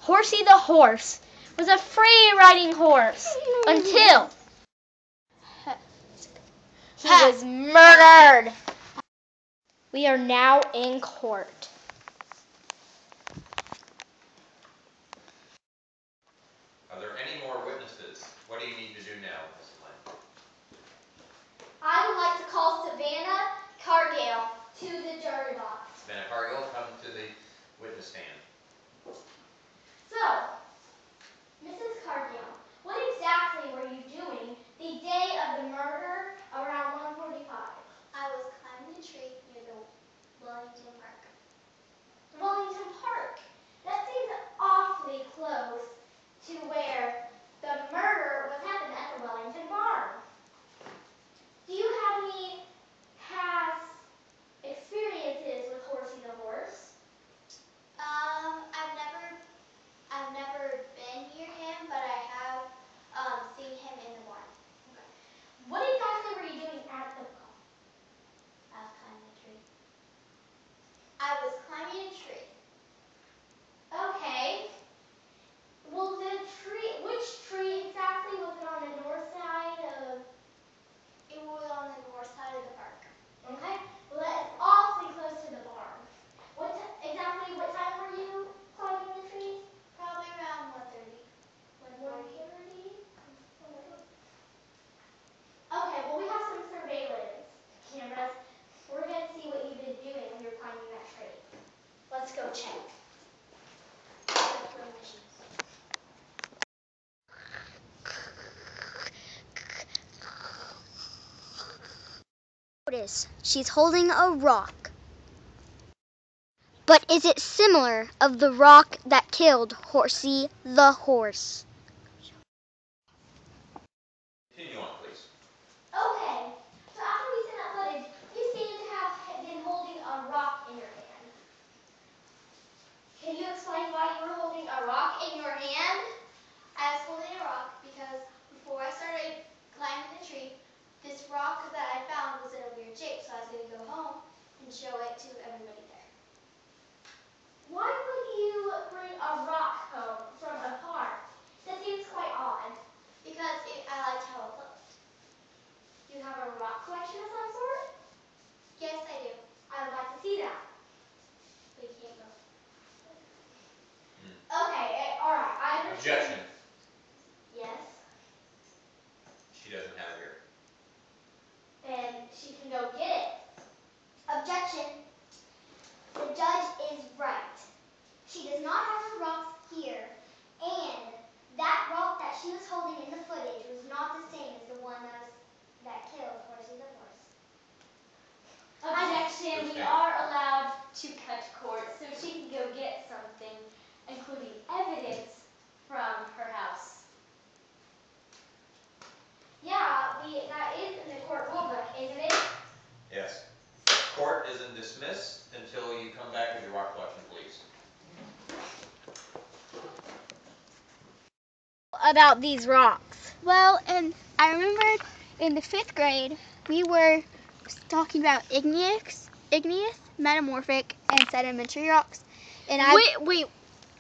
Horsey the horse was a free-riding horse until he was murdered. We are now in court. Are there any more witnesses? What do you need to do now, Miss Lynn? I would like to call Savannah Cargill to the jury box. Savannah Cargill, come to the witness stand. So, Mrs. Cargill, what exactly were you doing the day of the murder around 1:45? I was climbing a tree near the Wellington Park. Wellington Park. That seems awfully close to where the murder was happened at the Wellington barn. Do you have any past experiences with Horsey the horse? I've never been near him, but I have seen him in the barn. Okay. What exactly were you doing at the barn? I was climbing a tree. I was climbing a tree. Okay. Well, which tree exactly? Was it on the north side of? It was on the north side of the park. Okay. Well, that's awfully close to the barn. Exactly what time were you climbing the tree? Probably around 1:30. 1:30? Okay, well, we have some surveillance cameras. We're going to see what you've been doing when you're climbing that tree. Let's go check. Notice she's holding a rock. But is it similar of the rock that killed Horsey the horse? Continue on, please. Okay, so after we seen that footage, you seem to have been holding a rock in your hand. Can you explain why you were holding a rock in your hand? I was holding a rock because before I started climbing the tree, this rock that I found was in a weird shape, so I was going to go home and show it to everybody there. Why would you bring a rock home from a park? That seems quite odd. Because I liked how it looked. Do you have a rock collection of some sort? Yes, I do. I would like to see that. But you can't go. Okay, all right, I understand. Objection. Yes. She doesn't have it here. Then she can go get it. Objection. The judge is right. She does not have her rocks here, and that rock that she was holding in the footage was not the same as the one that killed Horsey the horse. Objection, we are allowed to cut court, so she can go get something, including evidence from her house. Yeah, that is in the court rulebook, isn't it? Yes. Court isn't dismissed until you come back with your rock collection, please. About these rocks. Well, and I remember in the 5th grade, we were talking about igneous, metamorphic, and sedimentary rocks. And Wait,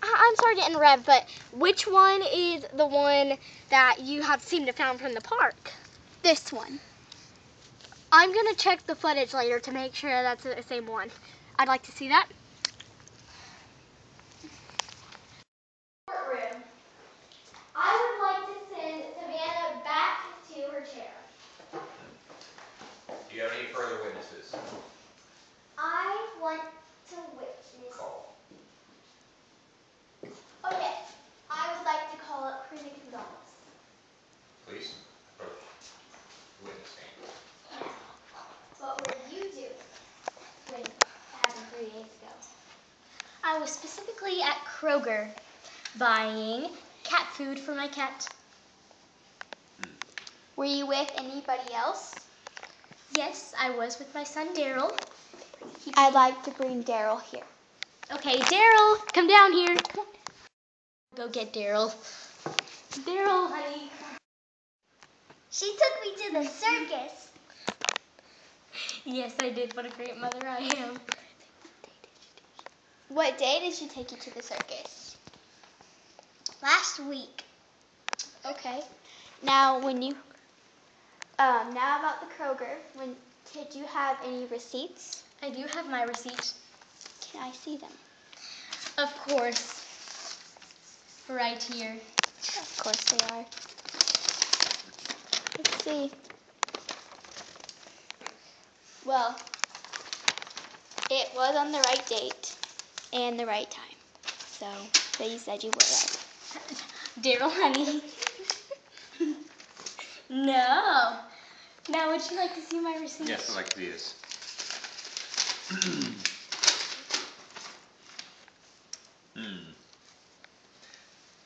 I'm sorry to interrupt, but which one is the one that you have seemed to found from the park? This one. I'm going to check the footage later to make sure that's the same one. I'd like to see that. Courtroom. I would like to send Savannah back to her chair. Do you have any further witnesses? I want to witness. Call. Okay, I would like to call up KARINA. Please approach the witness stand. What would you do when it happened 3 days ago? I was specifically at Kroger buying cat food for my cat. Were you with anybody else? Yes, I was with my son Darrel. I'd like to bring Darrel here. Okay, Darrel, come down here. Come on. Go get Darrel. Darrel, honey. She took me to the circus. Yes, I did. What a great mother I am. What day did she take you to the circus? Last week. Okay. Now, now about the Kroger. Did you have any receipts? I do have my receipts. Can I see them? Of course. Right here. Of course they are. Let's see. Well, it was on the right date and the right time. So, you said you were right. Darrel, honey. No. Now, would you like to see my receipts? Yes, I'd like to see this.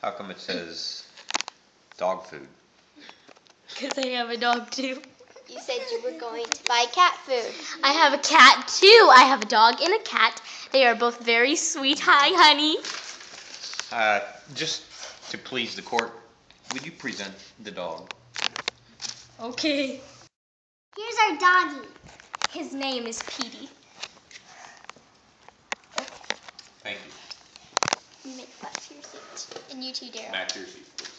How come it says dog food? Because I have a dog, too. You said you were going to buy cat food. I have a cat, too. I have a dog and a cat. They are both very sweet. Hi, honey. Just to please the court, would you present the dog? Okay. Here's our doggy. His name is Petey. Thank you. You make back to your seat. And you too, Darrel. Back to your seat, please.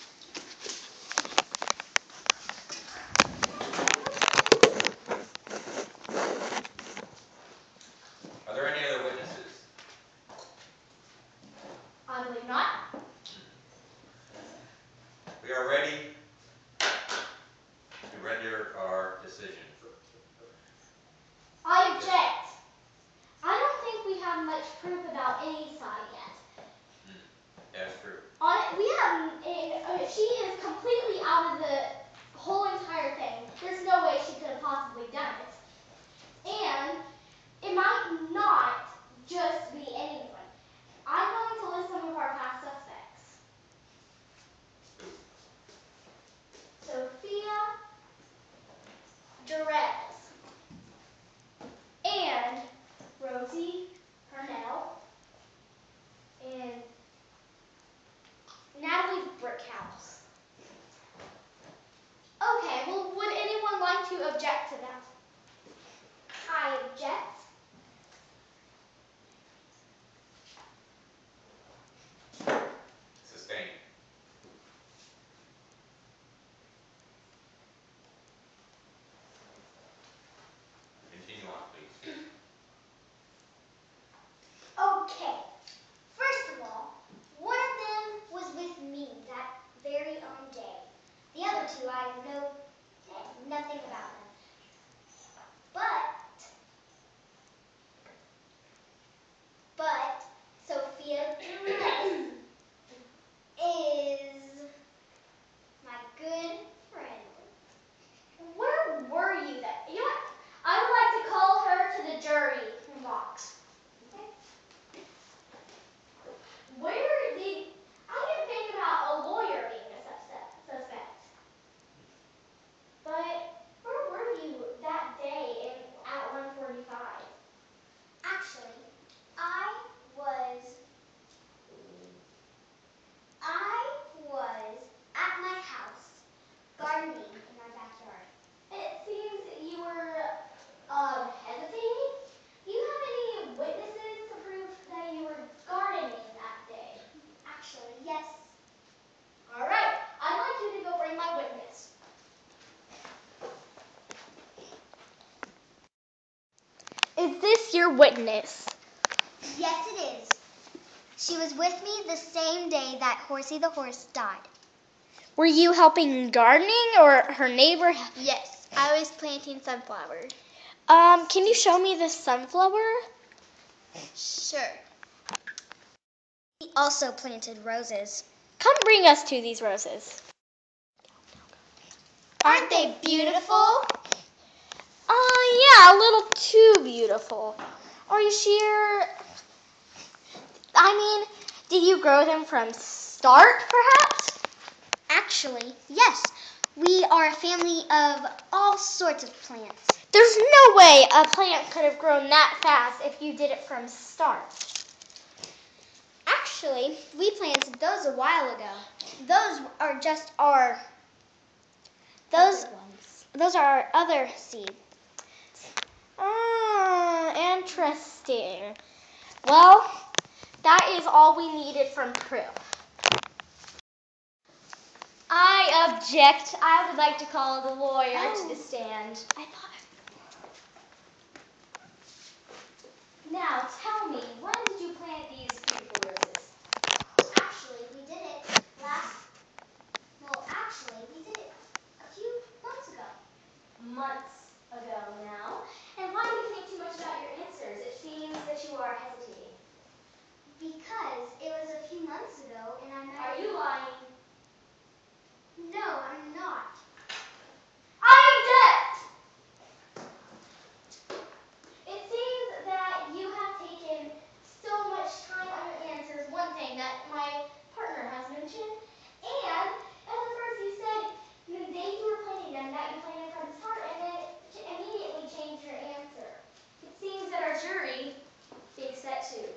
Are there any other witnesses? I believe not. We are ready to render our decision. I object. I don't think we have much proof about any side yet. That's true. She is completely out of the whole entire thing. There's no way she could have possibly done it. And it might not just be anyone. I'm going to list some of our past suspects. Sophia, darrels, and Rosie, Purnell, and Natalie's brick house. Okay, well, would anyone like to object to that? I object. Sustained. Continue on, please. Okay. First of all, one of them was with me that very own day. The other two, I know nothing about them. But Sophia is my good friend. Where were you then? You know what? I would like to call her to the jury box. I didn't think about a lawyer being a suspect. But where were you that day at 1:45? Actually, I was at my house gardening in our backyard. It seems you were hesitating. Do you have any witnesses to prove that you were gardening that day? Actually, yes. All right. I'd like you to go bring my witness. Is this your witness? Yes, it is. She was with me the same day that Horsey the horse died. Were you helping gardening or her neighbor? Yes, I was planting sunflowers. Can you show me the sunflower? Sure. He also planted roses. Come bring us to these roses. Aren't they beautiful? Yeah, a little too beautiful. Are you sure? I mean, did you grow them from start, perhaps? Actually, yes. We are a family of all sorts of plants. There's no way a plant could have grown that fast if you did it from start. Actually, we planted those a while ago. Those are just our Those ones. are our other seeds. Interesting. Well, that is all we needed from proof. I object. I would like to call the lawyer to the stand. Now, tell me, when did you plant these beautiful roses? Actually, we did it a few months ago. Months ago now. And why do you think too much about your answers? It seems that you are hesitating. Because it was a few months ago and I met... Are you lying? No, I'm not. I object! It seems that you have taken so much time on your answers. One thing that my partner has mentioned. And at the first you said the day you were planting them that you planted from the start and then immediately changed your answer. It seems that our jury thinks that too.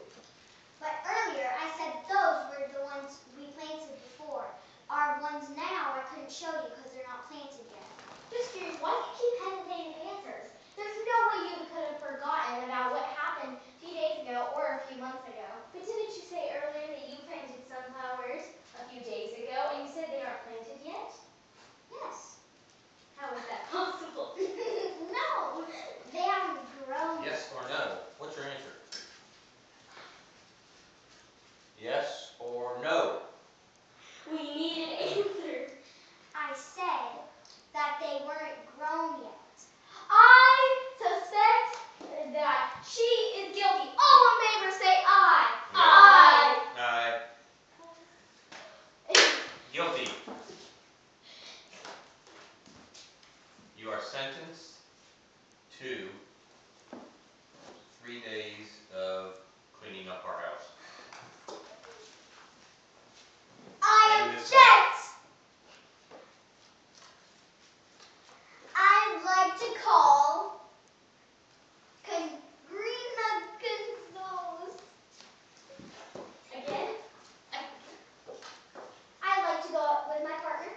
But earlier I said those were the ones we planted before. Our ones now I couldn't show you because they're not planted yet. Just curious, why do you keep hesitating answers? There's no way you could have forgotten about what happened a few days ago or a few months ago. But didn't you say earlier that you planted sunflowers a few days ago and you said they aren't planted yet? Yes. How is that possible? No, they haven't grown. Yes or no? What's your answer? Yes or no? We need an answer. I said that they weren't grown yet. I suspect that she is guilty. All in favor say aye. No. Aye. Guilty. You are sentenced to 3 days of cleaning up our house. I And this object! I'd like to call Karina Gonzalez. Again? I'd like to go up with my partner.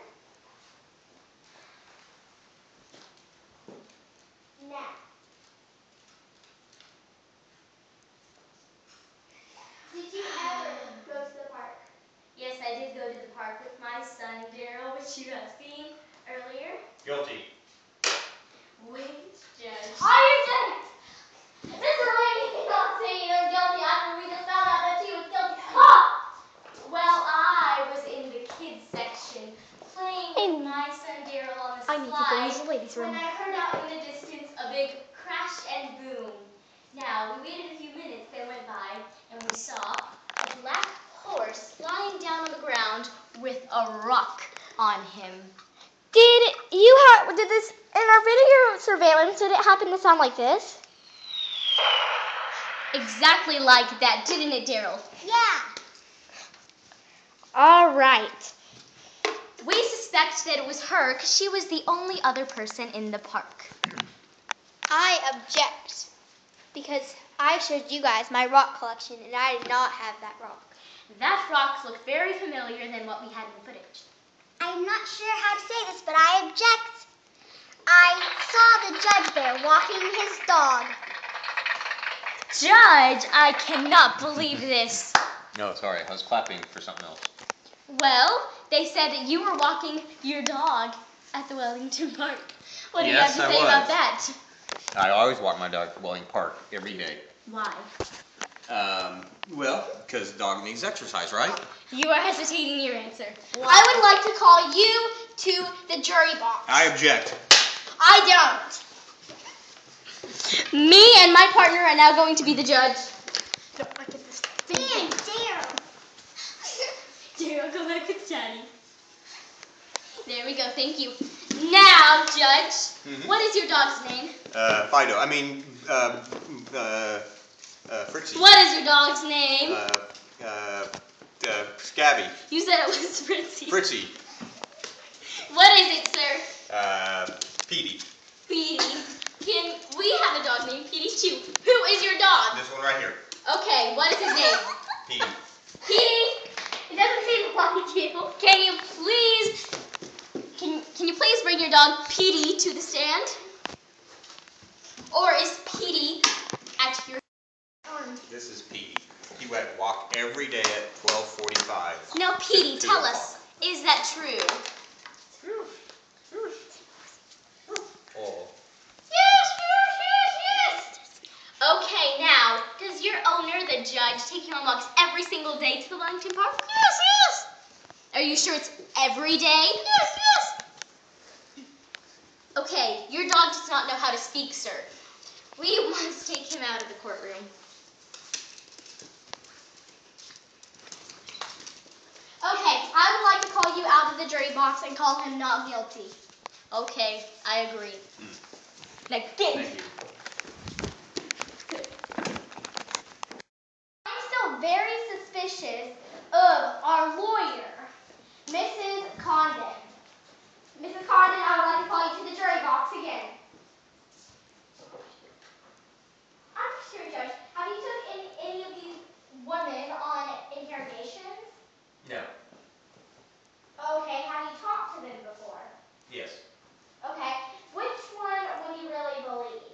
Now. Did you ever go to the park? Yes, I did go to the park with my son, Darrel, which you have seen earlier. Guilty. Wait, Judge. I object! This lady not saying you're guilty after we just found out that she was guilty. Ah! Well, I was in the kids section playing with my son Darrel on the slide when I heard out in the distance a big crash and boom. Now, we waited a few minutes, then went by, and we saw a black horse lying down on the ground with a rock on him. Did this, in our video surveillance, did it happen to sound like this? Exactly like that, didn't it, Darrel? Yeah. All right. We suspect that it was her because she was the only other person in the park. I object because I showed you guys my rock collection and I did not have that rock. That rock looked very familiar than what we had in the footage. I'm not sure how to say this, but I object. I saw the judge there walking his dog. Judge, I cannot believe this. No, sorry. I was clapping for something else. Well, they said that you were walking your dog at the Wellington Park. What do you have Yes, to I say was. about that? I always walk my dog to Wellington Park every day. Why? Well, because the dog needs exercise, right? You are hesitating your answer. Why? I would like to call you to the jury box. I object. I don't. Me and my partner are now going to be the judge. And Darrel. Darrel, go back with Daddy. There we go, thank you. Now, Judge, what is your dog's name? Fido. I mean, Fritzy. What is your dog's name? Scabby. You said it was Fritzy. Fritzy. What is it, sir? Petey. Petey. Can we have a dog named Petey too? Who is your dog? This one right here. Okay, what is his name? Petey. Petey. It doesn't seem like you. Can you please bring your dog Petey to the stand? Or is Petey at your This is Petey. He went walk every day at 12:45. Now, Petey, to tell the us, is that true? every single day to the Wellington Park? Yes, yes. Are you sure it's every day? Yes, yes. Okay, your dog does not know how to speak, sir. We must take him out of the courtroom. Okay, I would like to call you out of the jury box and call him not guilty. Okay, I agree. Now get. Thank you. I'm still very suspicious of our lawyer, Mrs. Condon. Mrs. Condon, I would like to call you to the jury box again. I'm just curious, Judge, have you took any of these women on interrogations? No. Okay, have you talked to them before? Yes. Okay, which one would you really believe?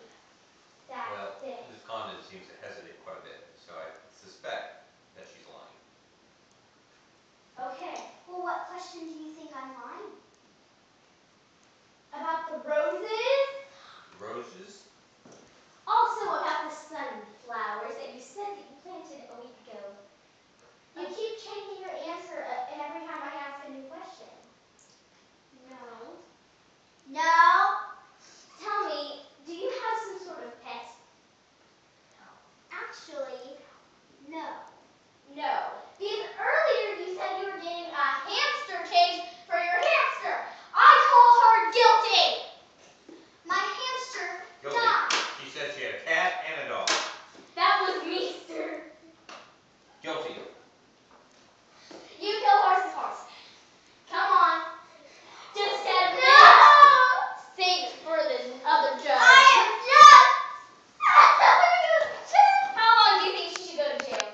That Well, did it? Ms. Condon seems to hesitate quite a bit, so I suspect that she's lying. Okay, Well, what question do you think I'm lying? about the roses? Roses? Also about the sunflowers that you said that you planted a week ago. You keep changing your answer every time I ask a new question. No. No? Tell me, do you have some sort of pet? Actually, no. No. Because earlier you said you were getting a hamster cage for your hamster. I call her guilty. My hamster Guilty. died. She said she had a cat and a dog. That was me, sir. Guilty. You kill horse's horse. Come on. Just step No! think for the other judge. I am just... How long do you think she should go to jail?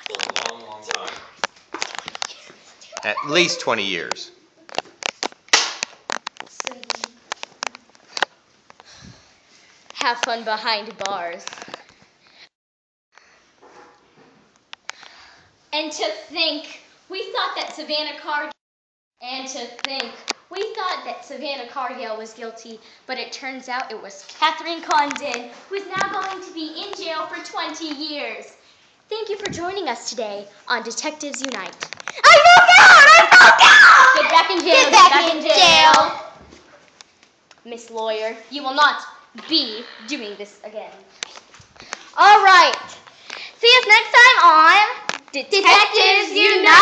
For a long, long time. At least 20 years. Have fun behind bars. And to think, we thought that Savannah Cargill was guilty, but it turns out it was Katherine Condon, who is now going to be in jail for 20 years. Thank you for joining us today on Detectives Unite. I broke out! Get back in jail. Get back in jail. Miss Lawyer, you will not be doing this again. All right. See us next time on Detectives Unite.